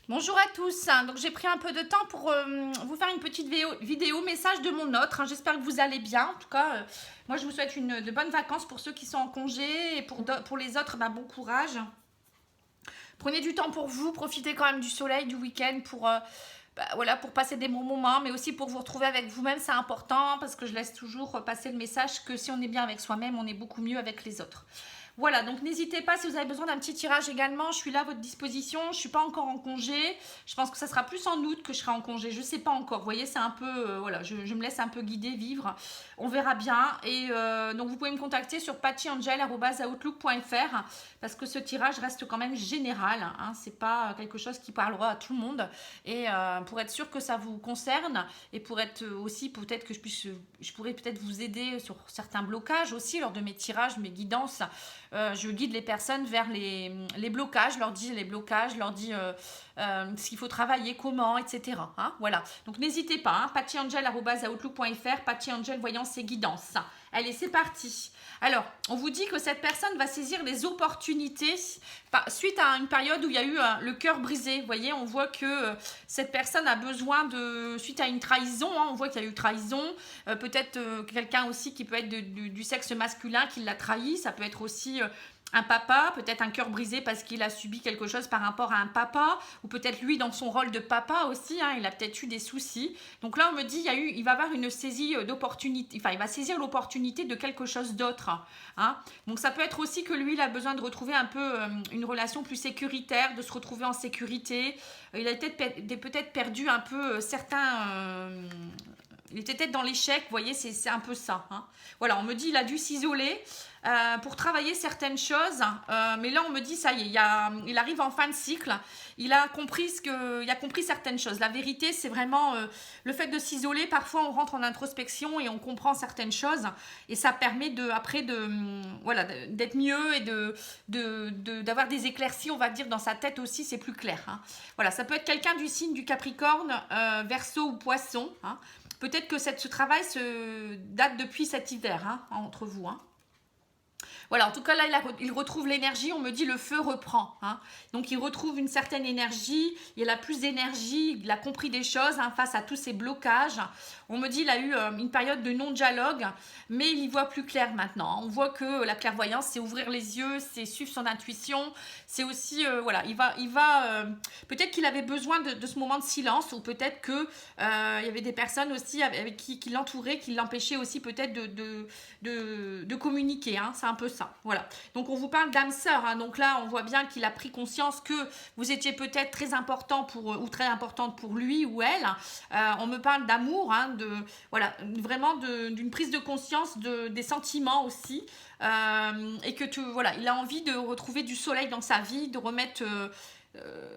Bonjour à tous. Donc j'ai pris un peu de temps pour vous faire une petite vidéo message de mon autre. J'espère que vous allez bien. En tout cas, moi je vous souhaite de bonnes vacances pour ceux qui sont en congé et pour les autres, bon courage. Prenez du temps pour vous, profitez quand même du soleil, du week-end voilà, pour passer des bons moments, mais aussi pour vous retrouver avec vous-même, c'est important parce que je laisse toujours passer le message que si on est bien avec soi-même, on est beaucoup mieux avec les autres. Voilà, donc n'hésitez pas si vous avez besoin d'un petit tirage également, je suis là à votre disposition, je ne suis pas encore en congé, je pense que ça sera plus en août que je serai en congé, je ne sais pas encore, vous voyez, c'est un peu, voilà, je me laisse un peu guider, vivre, on verra bien, et donc vous pouvez me contacter sur pattyangel@outlook.fr parce que ce tirage reste quand même général, hein, c'est pas quelque chose qui parlera à tout le monde, et pour être sûr que ça vous concerne, et pour être aussi, peut-être que je pourrais peut-être vous aider sur certains blocages aussi lors de mes tirages, mes guidances. Je guide les personnes vers les blocages, je leur dis les blocages, je leur dis ce qu'il faut travailler, comment, etc. Hein, voilà. Donc n'hésitez pas, hein, pattyangel@outlook.fr, pattyangel voyance et guidance. Allez, c'est parti. Alors, on vous dit que cette personne va saisir les opportunités suite à une période où il y a eu le cœur brisé. Vous voyez, on voit que cette personne a besoin suite à une trahison, hein, on voit qu'il y a eu trahison, peut-être quelqu'un aussi qui peut être du sexe masculin qui l'a trahi, ça peut être aussi un papa, peut-être un cœur brisé parce qu'il a subi quelque chose par rapport à un papa, ou peut-être lui dans son rôle de papa aussi, hein, il a peut-être eu des soucis. Donc là on me dit il va avoir une saisie d'opportunité, enfin il va saisir l'opportunité de quelque chose d'autre. Hein. Donc ça peut être aussi que lui il a besoin de retrouver un peu une relation plus sécuritaire, de se retrouver en sécurité. Il a peut-être perdu un peu certains... il était peut-être dans l'échec, vous voyez, c'est un peu ça. Hein. Voilà, on me dit il a dû s'isoler pour travailler certaines choses, mais là on me dit ça y est, il arrive en fin de cycle, il a compris certaines choses. La vérité, c'est vraiment le fait de s'isoler. Parfois on rentre en introspection et on comprend certaines choses, et ça permet voilà, d'être mieux et d'avoir des éclaircies, on va dire, dans sa tête aussi, c'est plus clair. Hein. Voilà, ça peut être quelqu'un du signe du Capricorne, Verseau ou Poisson. Hein. Peut-être que ce travail se date depuis cet hiver, hein, entre vous. Hein. Voilà, en tout cas, là, il retrouve l'énergie. On me dit le feu reprend. Hein. Donc, il retrouve une certaine énergie. Il a plus d'énergie. Il a compris des choses hein, face à tous ces blocages. On me dit il a eu une période de non-dialogue, mais il y voit plus clair maintenant. On voit que la clairvoyance, c'est ouvrir les yeux, c'est suivre son intuition. C'est aussi, voilà, peut-être qu'il avait besoin de ce moment de silence, ou peut-être qu'il y avait des personnes aussi avec qui l'entouraient, qui l'empêchaient aussi peut-être de communiquer. Hein. C'est un peu ça. Voilà. Donc on vous parle d'âme sœur. Hein. Donc là, on voit bien qu'il a pris conscience que vous étiez peut-être très important ou très importante pour lui ou elle. On me parle d'amour, hein, voilà, vraiment d'une prise de conscience des sentiments aussi. Et que voilà, il a envie de retrouver du soleil dans sa vie, de remettre...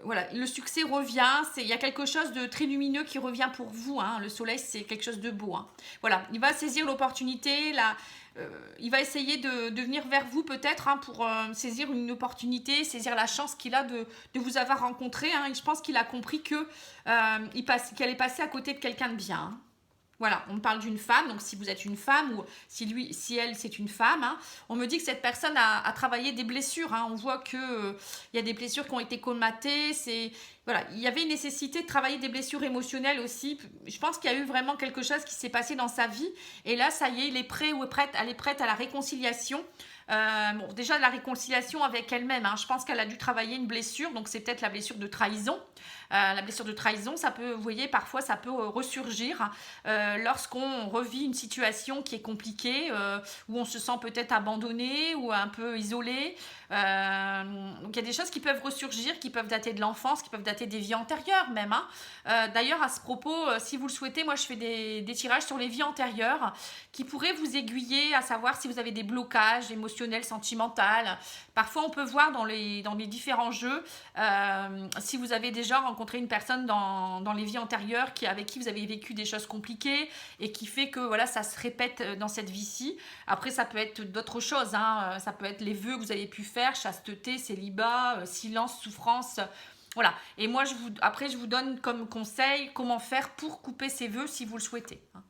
voilà, le succès revient, il y a quelque chose de très lumineux qui revient pour vous. Hein. Le soleil, c'est quelque chose de beau. Hein. Voilà, il va saisir l'opportunité, il va essayer de venir vers vous peut-être hein, pour saisir une opportunité, saisir la chance qu'il a de vous avoir rencontré. Hein. Et je pense qu'il a compris qu'elle est passée à côté de quelqu'un de bien. Hein. Voilà, on parle d'une femme, donc si vous êtes une femme ou si elle c'est une femme, hein, on me dit que cette personne a travaillé des blessures. Hein, on voit que y a des blessures qui ont été colmatées. Voilà, il y avait une nécessité de travailler des blessures émotionnelles aussi. Je pense qu'il y a eu vraiment quelque chose qui s'est passé dans sa vie. Et là, ça y est, elle est prête à la réconciliation. Bon, déjà la réconciliation avec elle-même. Hein, je pense qu'elle a dû travailler une blessure, donc c'est peut-être la blessure de trahison. La blessure de trahison, ça peut, vous voyez, parfois ça peut ressurgir lorsqu'on revit une situation qui est compliquée, où on se sent peut-être abandonné ou un peu isolé. Donc il y a des choses qui peuvent ressurgir, qui peuvent dater de l'enfance, qui peuvent dater des vies antérieures même. Hein. D'ailleurs, à ce propos, si vous le souhaitez, moi je fais des tirages sur les vies antérieures qui pourraient vous aiguiller à savoir si vous avez des blocages émotionnels, sentimentaux. Parfois, on peut voir dans les différents jeux si vous avez déjà rencontré une personne dans les vies antérieures avec qui vous avez vécu des choses compliquées et qui fait que voilà, ça se répète dans cette vie-ci. Après, ça peut être d'autres choses. Hein. Ça peut être les vœux que vous avez pu faire, chasteté, célibat, silence, souffrance. Voilà. Et moi, après, je vous donne comme conseil comment faire pour couper ces vœux si vous le souhaitez. Hein.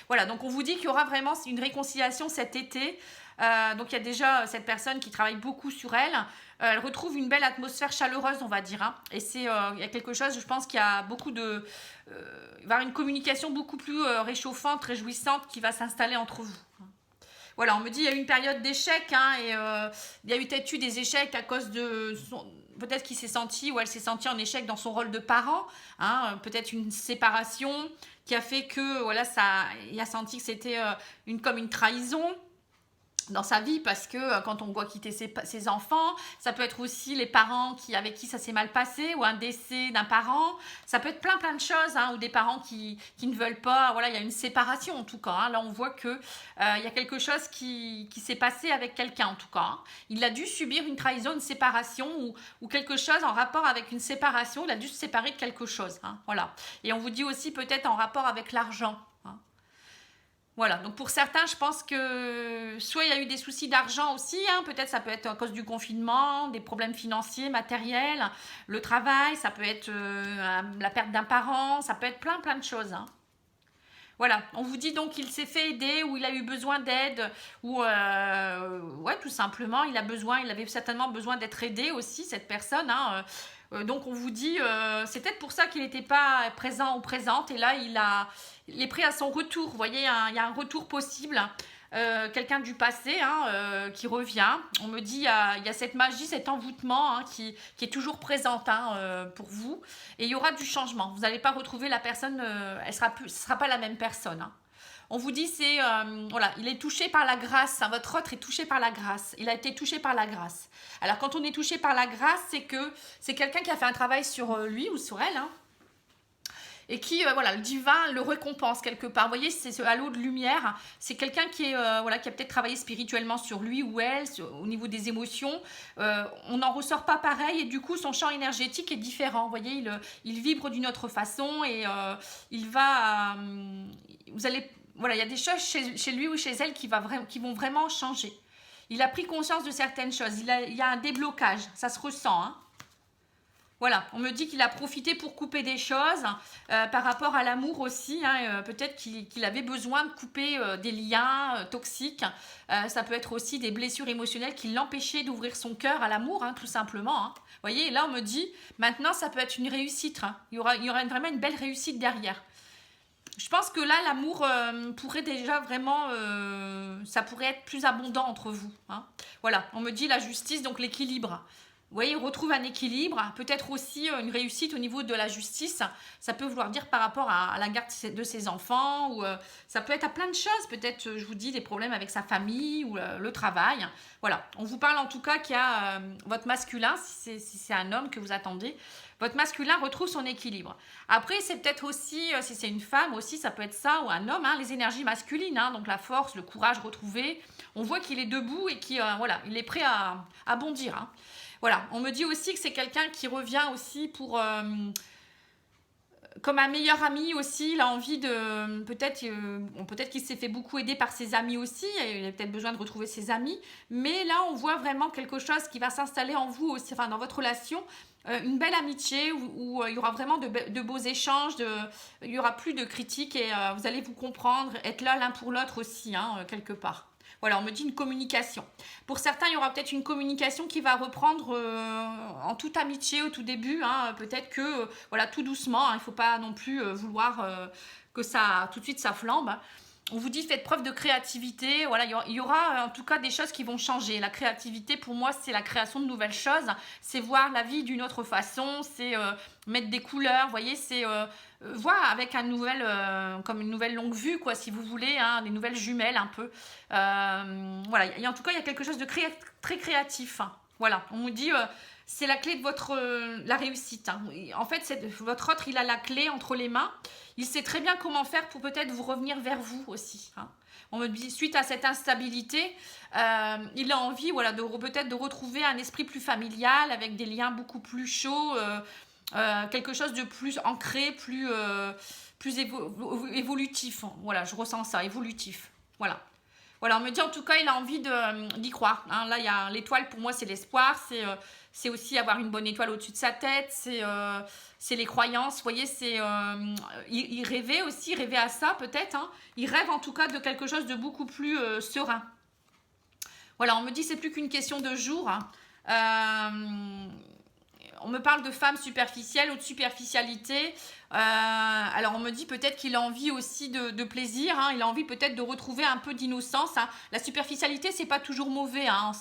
Voilà, donc on vous dit qu'il y aura vraiment une réconciliation cet été. Donc il y a déjà cette personne qui travaille beaucoup sur elle. Elle retrouve une belle atmosphère chaleureuse, on va dire. Hein. Et il y a quelque chose, je pense qu'il y a beaucoup de... il va y avoir une communication beaucoup plus réchauffante, réjouissante qui va s'installer entre vous. Voilà, on me dit il y a eu une période d'échec, hein, et il y a eu peut-être eu des échecs à cause de peut-être qu'il s'est senti ou elle s'est sentie en échec dans son rôle de parent, hein, peut-être une séparation qui a fait que voilà, il a senti que c'était comme une trahison dans sa vie, parce que quand on doit quitter ses enfants, ça peut être aussi les parents avec qui ça s'est mal passé, ou un décès d'un parent, ça peut être plein de choses, hein, ou des parents qui ne veulent pas, voilà, il y a une séparation en tout cas, hein. Là on voit que il y a quelque chose qui s'est passé avec quelqu'un en tout cas, hein. Il a dû subir une trahison, une séparation, ou quelque chose en rapport avec une séparation, il a dû se séparer de quelque chose, hein, voilà. Et on vous dit aussi peut-être en rapport avec l'argent. Voilà, donc pour certains, je pense que soit il y a eu des soucis d'argent aussi, hein, peut-être ça peut être à cause du confinement, des problèmes financiers, matériels, le travail, ça peut être la perte d'un parent, ça peut être plein de choses. Hein. Voilà, on vous dit donc qu'il s'est fait aider, ou il a eu besoin d'aide, ou ouais, tout simplement, il avait certainement besoin d'être aidé aussi, cette personne, hein, donc on vous dit, c'est peut-être pour ça qu'il n'était pas présent ou présente, et là il est prêt à son retour, vous voyez, il y a un retour possible, quelqu'un du passé, hein, qui revient. On me dit il y a cette magie, cet envoûtement, hein, qui est toujours présente, hein, pour vous, et il y aura du changement. Vous n'allez pas retrouver la personne, ce sera pas la même personne, hein. On vous dit, voilà, il est touché par la grâce, hein, votre autre est touché par la grâce, il a été touché par la grâce. Alors quand on est touché par la grâce, c'est que c'est quelqu'un qui a fait un travail sur lui ou sur elle, hein, et qui, voilà, le divin le récompense quelque part. Vous voyez, c'est ce halo de lumière, c'est quelqu'un qui voilà, qui a peut-être travaillé spirituellement sur lui ou elle, au niveau des émotions. On n'en ressort pas pareil, et du coup, son champ énergétique est différent. Vous voyez, il vibre d'une autre façon, et il va... vous allez... Voilà, il y a des choses chez lui ou chez elle qui vont vraiment changer. Il a pris conscience de certaines choses. Il y a un déblocage, ça se ressent, hein. Voilà, on me dit qu'il a profité pour couper des choses, par rapport à l'amour aussi, hein, peut-être qu'il avait besoin de couper des liens toxiques, ça peut être aussi des blessures émotionnelles qui l'empêchaient d'ouvrir son cœur à l'amour, hein, tout simplement, hein. Vous voyez, là on me dit, maintenant ça peut être une réussite, hein. Il y aura vraiment une belle réussite derrière. Je pense que là, l'amour pourrait déjà vraiment... ça pourrait être plus abondant entre vous, hein. Voilà, on me dit la justice, donc l'équilibre. Vous voyez, on retrouve un équilibre, peut-être aussi une réussite au niveau de la justice. Ça peut vouloir dire par rapport à la garde de ses enfants, ou ça peut être à plein de choses. Peut-être, je vous dis, des problèmes avec sa famille ou le travail. Voilà, on vous parle en tout cas qu'il y a votre masculin, si c'est un homme que vous attendez, votre masculin retrouve son équilibre. Après, c'est peut-être aussi, si c'est une femme aussi, ça peut être ça, ou un homme, hein, les énergies masculines, hein, donc la force, le courage retrouvé. On voit qu'il est debout et qu'il voilà, il est prêt à bondir, hein. Voilà, on me dit aussi que c'est quelqu'un qui revient aussi pour... comme un meilleur ami aussi, il a envie de... Peut-être qu'il s'est fait beaucoup aider par ses amis aussi, et il a peut-être besoin de retrouver ses amis, mais là on voit vraiment quelque chose qui va s'installer en vous aussi, enfin dans votre relation, une belle amitié où il y aura vraiment de beaux échanges, il n'y aura plus de critiques, et vous allez vous comprendre, être là l'un pour l'autre aussi, hein, quelque part. Voilà, on me dit une communication. Pour certains, il y aura peut-être une communication qui va reprendre en toute amitié au tout début, hein. Peut-être que, voilà, tout doucement, hein, il ne faut pas non plus vouloir que ça, tout de suite, ça flambe. On vous dit, faites preuve de créativité. Voilà, il y aura en tout cas des choses qui vont changer. La créativité, pour moi, c'est la création de nouvelles choses. C'est voir la vie d'une autre façon. C'est mettre des couleurs. Vous voyez, c'est voir avec comme une nouvelle longue vue, quoi, si vous voulez, hein, des nouvelles jumelles un peu. Voilà, en tout cas, il y a quelque chose de très créatif, hein. Voilà, on vous dit... c'est la clé de la réussite, hein. En fait, votre autre, il a la clé entre les mains. Il sait très bien comment faire pour peut-être vous revenir vers vous aussi, hein. On me dit, suite à cette instabilité, il a envie, voilà, peut-être de retrouver un esprit plus familial, avec des liens beaucoup plus chauds, quelque chose de plus ancré, plus évolutif. Voilà, je ressens ça, évolutif. Voilà. Voilà, on me dit en tout cas, il a envie d'y croire, hein. Là, il y a l'étoile, pour moi, c'est l'espoir, c'est aussi avoir une bonne étoile au-dessus de sa tête, c'est les croyances, vous voyez, il rêvait aussi, il rêvait à ça peut-être, hein. Il rêve en tout cas de quelque chose de beaucoup plus serein. Voilà, on me dit c'est plus qu'une question de jours. Hein. On me parle de femmes superficielles ou de superficialité. Alors on me dit peut-être qu'il a envie aussi de plaisir. Hein. Il a envie peut-être de retrouver un peu d'innocence. Hein. La superficialité, c'est pas toujours mauvais. Hein.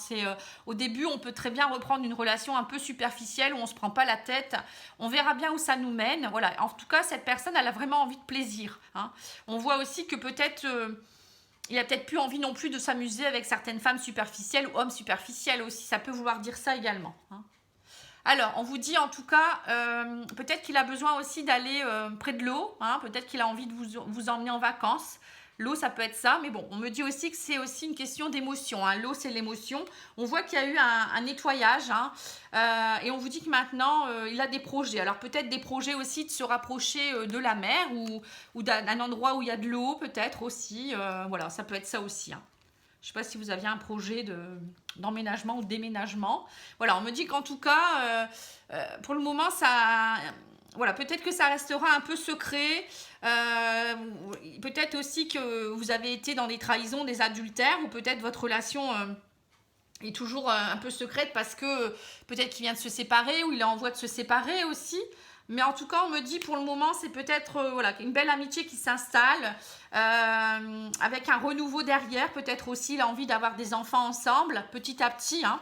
Au début, on peut très bien reprendre une relation un peu superficielle où on se prend pas la tête. On verra bien où ça nous mène. Voilà. En tout cas, cette personne, elle a vraiment envie de plaisir. Hein. On voit aussi que peut-être il a peut-être plus envie non plus de s'amuser avec certaines femmes superficielles ou hommes superficiels aussi. Ça peut vouloir dire ça également. Hein. Alors, on vous dit en tout cas, peut-être qu'il a besoin aussi d'aller près de l'eau. Hein, peut-être qu'il a envie de vous emmener en vacances. L'eau, ça peut être ça. Mais bon, on me dit aussi que c'est aussi une question d'émotion. Hein. L'eau, c'est l'émotion. On voit qu'il y a eu un nettoyage. Hein, et on vous dit que maintenant, il a des projets. Alors, peut-être des projets aussi de se rapprocher de la mer ou d'un endroit où il y a de l'eau, peut-être aussi. Voilà, ça peut être ça aussi. Hein. Je ne sais pas si vous aviez un projet d'emménagement ou de déménagement. Voilà, on me dit qu'en tout cas, pour le moment, ça, voilà, peut-être que ça restera un peu secret. Peut-être aussi que vous avez été dans des trahisons, des adultères, ou peut-être votre relation est toujours un peu secrète parce que peut-être qu'il vient de se séparer ou il est en voie de se séparer aussi. Mais en tout cas, on me dit pour le moment, c'est peut-être voilà, une belle amitié qui s'installe avec un renouveau derrière. Peut-être aussi, il a envie d'avoir des enfants ensemble, petit à petit. Hein.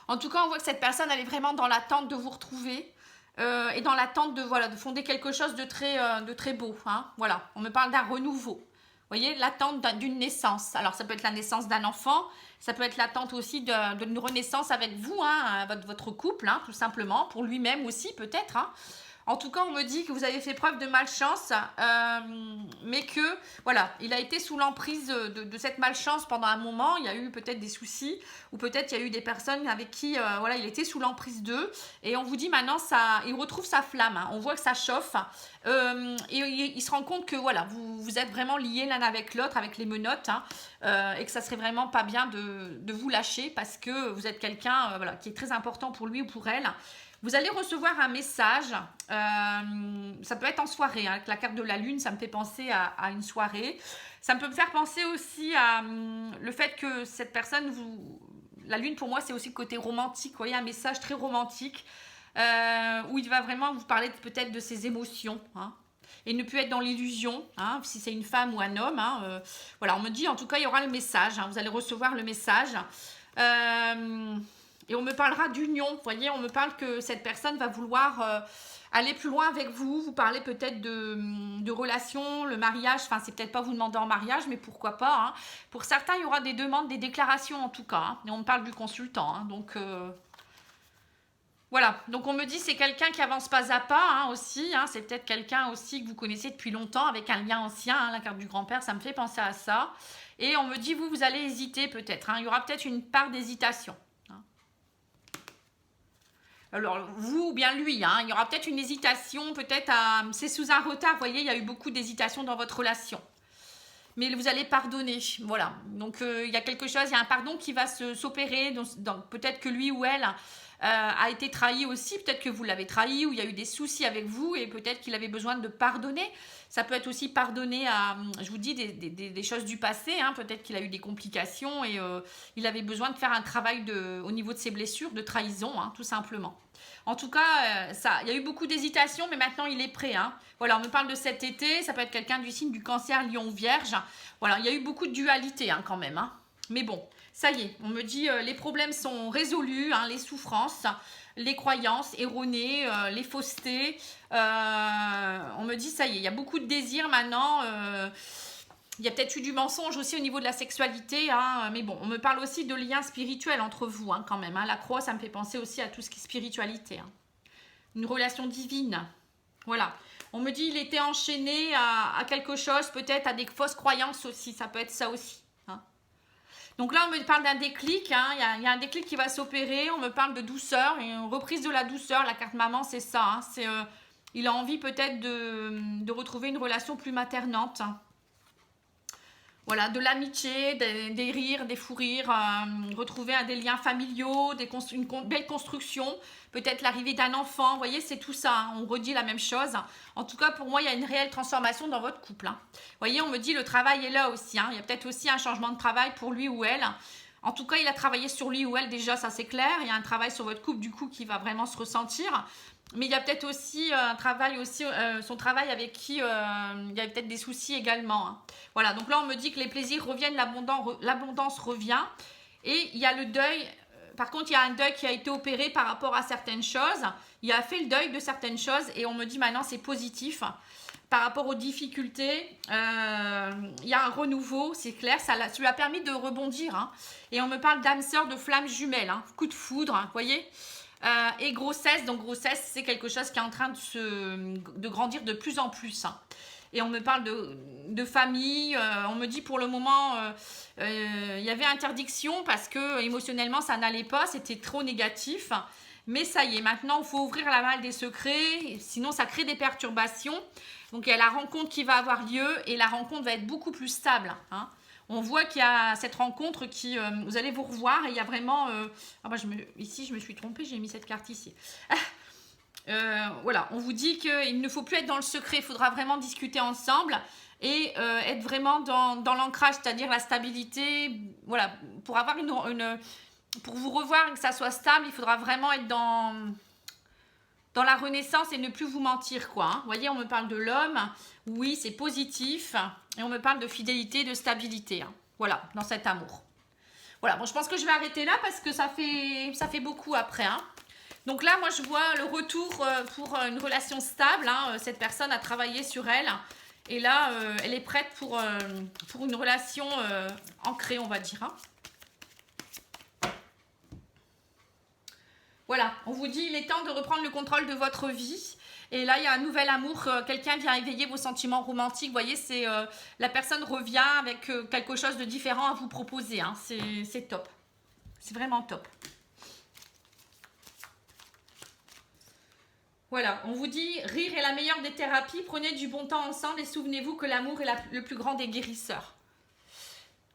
En tout cas, on voit que cette personne, elle est vraiment dans l'attente de vous retrouver et dans l'attente de, voilà, de fonder quelque chose de très beau. Hein. Voilà, on me parle d'un renouveau. Vous voyez, l'attente d'une naissance. Alors, ça peut être la naissance d'un enfant. Ça peut être l'attente aussi d'une renaissance avec vous, hein, votre couple, hein, tout simplement. Pour lui-même aussi, peut-être. Hein. En tout cas, on me dit que vous avez fait preuve de malchance, mais que, voilà, il a été sous l'emprise de cette malchance pendant un moment. Il y a eu peut-être des soucis, ou peut-être il y a eu des personnes avec qui, voilà, il était sous l'emprise d'eux. Et on vous dit maintenant, il retrouve sa flamme. Hein. On voit que ça chauffe. Et il se rend compte que, voilà, vous êtes vraiment liés l'un avec l'autre, avec les menottes, hein, et que ça serait vraiment pas bien de vous lâcher parce que vous êtes quelqu'un voilà, qui est très important pour lui ou pour elle. Vous allez recevoir un message, ça peut être en soirée, hein, avec la carte de la lune, ça me fait penser à une soirée. Ça peut me faire penser aussi à le fait que cette personne, la lune pour moi c'est aussi le côté romantique, vous voyez, un message très romantique, où il va vraiment vous parler peut-être de ses émotions, hein, et ne plus être dans l'illusion, hein, si c'est une femme ou un homme. Hein, voilà, on me dit en tout cas il y aura le message, hein, vous allez recevoir le message. Et on me parlera d'union, vous voyez, on me parle que cette personne va vouloir aller plus loin avec vous. Vous parlez peut-être de relations, le mariage, enfin c'est peut-être pas vous demander en mariage, mais pourquoi pas. Hein. Pour certains, il y aura des demandes, des déclarations en tout cas. Hein. Et on me parle du consultant, hein, donc voilà. Donc on me dit c'est quelqu'un qui avance pas à pas hein, aussi. Hein. C'est peut-être quelqu'un aussi que vous connaissez depuis longtemps avec un lien ancien. Hein. La carte du grand-père, ça me fait penser à ça. Et on me dit vous allez hésiter peut-être. Hein. Il y aura peut-être une part d'hésitation. Alors, vous ou bien lui, hein, il y aura peut-être une hésitation, peut-être c'est sous un retard, vous voyez, il y a eu beaucoup d'hésitation dans votre relation. Mais vous allez pardonner, voilà. Donc, il y a quelque chose, il y a un pardon qui va s'opérer, donc peut-être que lui ou elle a été trahi aussi, peut-être que vous l'avez trahi, ou il y a eu des soucis avec vous, et peut-être qu'il avait besoin de pardonner. Ça peut être aussi pardonner à, je vous dis, des choses du passé, hein, peut-être qu'il a eu des complications, et il avait besoin de faire un travail au niveau de ses blessures, de trahison, hein, tout simplement. En tout cas, il y a eu beaucoup d'hésitation, mais maintenant il est prêt. Hein. Voilà, on me parle de cet été, ça peut être quelqu'un du signe du cancer, lion, vierge. Voilà, il y a eu beaucoup de dualité hein, quand même. Hein. Mais bon, ça y est, on me dit les problèmes sont résolus, hein, les souffrances, les croyances erronées, les faussetés. On me dit ça y est, il y a beaucoup de désirs maintenant. Il y a peut-être eu du mensonge aussi au niveau de la sexualité, hein, mais bon, on me parle aussi de liens spirituels entre vous, hein, quand même. Hein. La croix, ça me fait penser aussi à tout ce qui est spiritualité. Hein. Une relation divine. Voilà. On me dit il était enchaîné à quelque chose, peut-être à des fausses croyances aussi. Ça peut être ça aussi. Hein. Donc là, on me parle d'un déclic. Hein. Il y a un déclic qui va s'opérer. On me parle de douceur, une reprise de la douceur. La carte maman, c'est ça. Hein. Il a envie peut-être de retrouver une relation plus maternante. Hein. Voilà, de l'amitié, des rires, des fous rires, retrouver des liens familiaux, une belle construction, peut-être l'arrivée d'un enfant, vous voyez, c'est tout ça, hein, on redit la même chose. En tout cas, pour moi, il y a une réelle transformation dans votre couple. Hein. Vous voyez, on me dit le travail est là aussi, hein, il y a peut-être aussi un changement de travail pour lui ou elle. En tout cas, il a travaillé sur lui ou elle déjà, ça c'est clair. Il y a un travail sur votre couple du coup qui va vraiment se ressentir. Mais il y a peut-être aussi un travail, son travail avec qui il y a peut-être des soucis également. Hein. Voilà, donc là on me dit que les plaisirs reviennent, l'abondance revient. Et il y a le deuil. Par contre, il y a un deuil qui a été opéré par rapport à certaines choses. Il a fait le deuil de certaines choses et on me dit maintenant c'est positif. Par rapport aux difficultés, il y a un renouveau, c'est clair, ça lui a permis de rebondir. Hein. Et on me parle d'âme sœur, de flamme jumelle, hein, coup de foudre, hein, vous voyez. Et grossesse, donc grossesse, c'est quelque chose qui est en train de grandir de plus en plus. Hein. Et on me parle de famille, on me dit pour le moment, il y avait interdiction parce que émotionnellement ça n'allait pas, c'était trop négatif. Mais ça y est, maintenant il faut ouvrir la malle des secrets, sinon ça crée des perturbations. Donc il y a la rencontre qui va avoir lieu et la rencontre va être beaucoup plus stable. Hein. On voit qu'il y a cette rencontre qui, vous allez vous revoir et il y a vraiment... ici je me suis trompée, j'ai mis cette carte ici. Voilà, on vous dit qu'il ne faut plus être dans le secret, il faudra vraiment discuter ensemble et être vraiment dans l'ancrage, c'est-à-dire la stabilité. Voilà, pour avoir pour vous revoir et que ça soit stable, il faudra vraiment être dans la renaissance et ne plus vous mentir, quoi. Hein. Vous voyez, on me parle de l'homme, oui, c'est positif, et on me parle de fidélité, de stabilité. Hein. Voilà, dans cet amour. Voilà, bon, je pense que je vais arrêter là parce que ça fait beaucoup après, hein. Donc là, moi, je vois le retour pour une relation stable. Hein. Cette personne a travaillé sur elle. Et là, elle est prête pour une relation ancrée, on va dire. Hein. Voilà, on vous dit, il est temps de reprendre le contrôle de votre vie. Et là, il y a un nouvel amour. Quelqu'un vient éveiller vos sentiments romantiques. Vous voyez, la personne revient avec quelque chose de différent à vous proposer. Hein. C'est top. C'est vraiment top. Voilà, on vous dit, rire est la meilleure des thérapies, prenez du bon temps ensemble et souvenez-vous que l'amour est le plus grand des guérisseurs.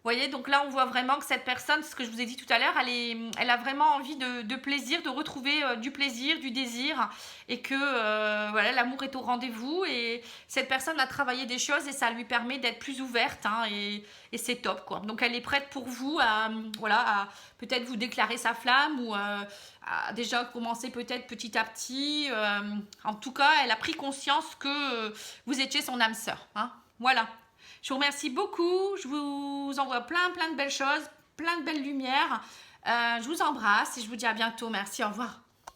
Vous voyez, donc là on voit vraiment que cette personne, ce que je vous ai dit tout à l'heure, elle a vraiment envie de plaisir, de retrouver du plaisir, du désir et que voilà, l'amour est au rendez-vous et cette personne a travaillé des choses et ça lui permet d'être plus ouverte hein, et c'est top quoi. Donc elle est prête pour vous à peut-être vous déclarer sa flamme ou à déjà commencer peut-être petit à petit. En tout cas, elle a pris conscience que vous étiez son âme sœur. Hein. Voilà. Je vous remercie beaucoup. Je vous envoie plein de belles choses, plein de belles lumières. Je vous embrasse et je vous dis à bientôt. Merci, au revoir.